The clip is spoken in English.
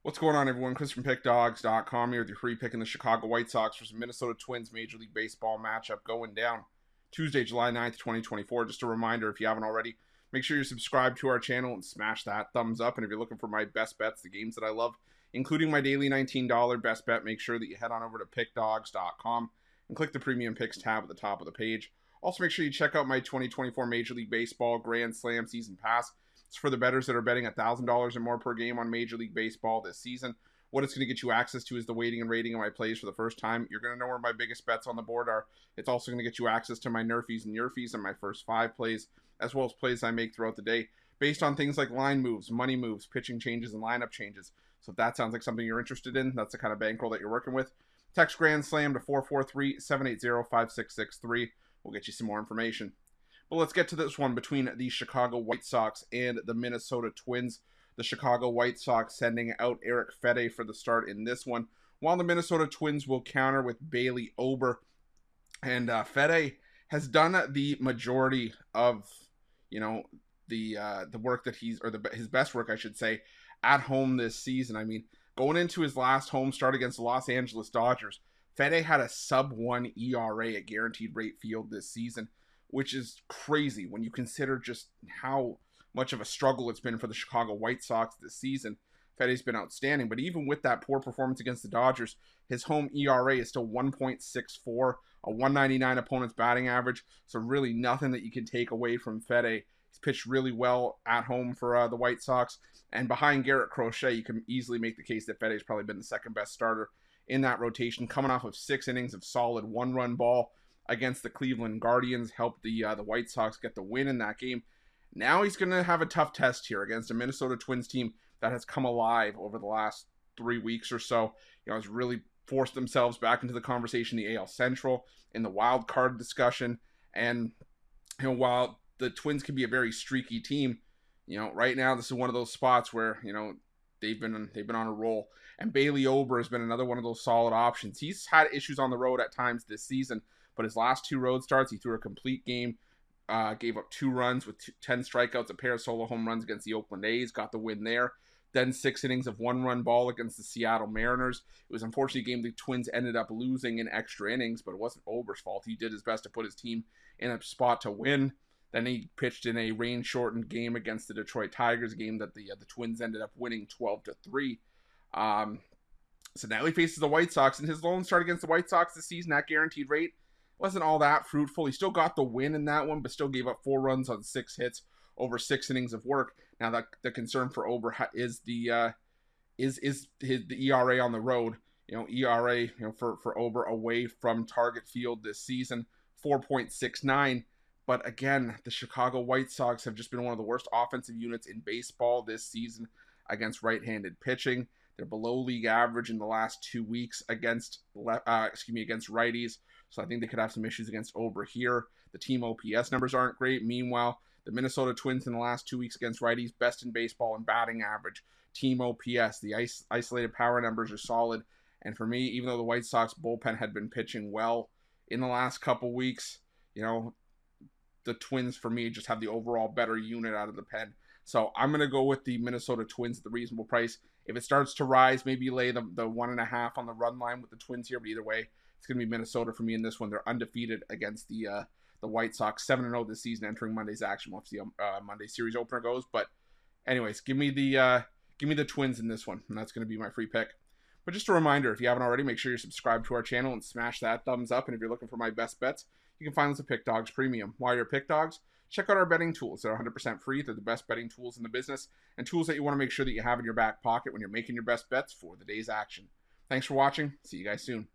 What's going on, everyone? Chris from Pickdawgz.com here with your free pick in the Chicago White Sox versus Minnesota Twins Major League Baseball matchup going down Tuesday, July 9th, 2024. Just a reminder, if you haven't already, make sure you're subscribed to our channel and smash that thumbs up. And if you're looking for my best bets, the games that I love, including my daily $19 best bet, make sure that you head on over to Pickdawgz.com and click the Premium Picks tab at the top of the page. Also, make sure you check out my 2024 Major League Baseball Grand Slam Season Pass. It's for the bettors that are betting $1,000 or more per game on Major League Baseball this season. What it's going to get you access to is the weighting and rating of my plays for the first time. You're going to know where my biggest bets on the board are. It's also going to get you access to my nerfies and yerfies and my first 5 plays, as well as plays I make throughout the day, based on things like line moves, money moves, pitching changes, and lineup changes. So if that sounds like something you're interested in, that's the kind of bankroll that you're working with. Text Grand Slam to 443-780-5663. We'll get you some more information. But let's get to this one between the Chicago White Sox and the Minnesota Twins. The Chicago White Sox sending out Eric Fedde for the start in this one, while the Minnesota Twins will counter with Bailey Ober. And Fedde has done the majority of, the work that his best work, I should say, at home this season. I mean, going into his last home start against the Los Angeles Dodgers, Fedde had a sub-1 ERA at Guaranteed Rate Field this season, which is crazy when you consider just how much of a struggle it's been for the Chicago White Sox this season. Fedde's been outstanding, but even with that poor performance against the Dodgers, his home ERA is still 1.64, a 199 opponent's batting average, so really nothing that you can take away from Fedde. He's pitched really well at home for the White Sox, and behind Garrett Crochet, you can easily make the case that Fedde's probably been the second best starter in that rotation, coming off of 6 innings of solid one-run ball against the Cleveland Guardians, helped the White Sox get the win in that game. Now he's going to have a tough test here against a Minnesota Twins team that has come alive over the last 3 weeks or so. Has really forced themselves back into the conversation, the AL Central, in the wild card discussion. And while the Twins can be a very streaky team, right now this is one of those spots where they've been on a roll. And Bailey Ober has been another one of those solid options. He's had issues on the road at times this season, but his last 2 road starts, he threw a complete game, gave up 2 runs with 10 strikeouts, a pair of solo home runs against the Oakland A's, got the win there. Then 6 innings of 1-run ball against the Seattle Mariners. It was unfortunately a game the Twins ended up losing in extra innings, but it wasn't Ober's fault. He did his best to put his team in a spot to win. Then he pitched in a rain-shortened game against the Detroit Tigers, a game that the Twins ended up winning 12-3. So now he faces the White Sox, and his lone start against the White Sox this season at Guaranteed Rate wasn't all that fruitful. He still got the win in that one, but still gave up 4 runs on 6 hits over 6 innings of work. Now, the concern for Ober is the ERA on the road. ERA for Ober away from target field this season, 4.69. But again, the Chicago White Sox have just been one of the worst offensive units in baseball this season against right-handed pitching. They're below league average in the last 2 weeks against righties. So I think they could have some issues against Ober here. The team OPS numbers aren't great. Meanwhile, the Minnesota Twins in the last 2 weeks against righties, best in baseball in batting average. Team OPS, the isolated power numbers are solid. And for me, even though the White Sox bullpen had been pitching well in the last couple weeks, the Twins, for me, just have the overall better unit out of the pen. So I'm going to go with the Minnesota Twins at the reasonable price. If it starts to rise, maybe lay the 1.5 on the run line with the Twins here. But either way, it's going to be Minnesota for me in this one. They're undefeated against the White Sox, 7-0 this season entering Monday's action. We'll see how Monday series opener goes. But anyways, give me the Twins in this one, and that's going to be my free pick. But just a reminder, if you haven't already, make sure you're subscribed to our channel and smash that thumbs up. And if you're looking for my best bets, you can find us at Pickdawgz Premium. While you're at Pickdawgz, check out our betting tools. They're 100% free. They're the best betting tools in the business and tools that you want to make sure that you have in your back pocket when you're making your best bets for the day's action. Thanks for watching. See you guys soon.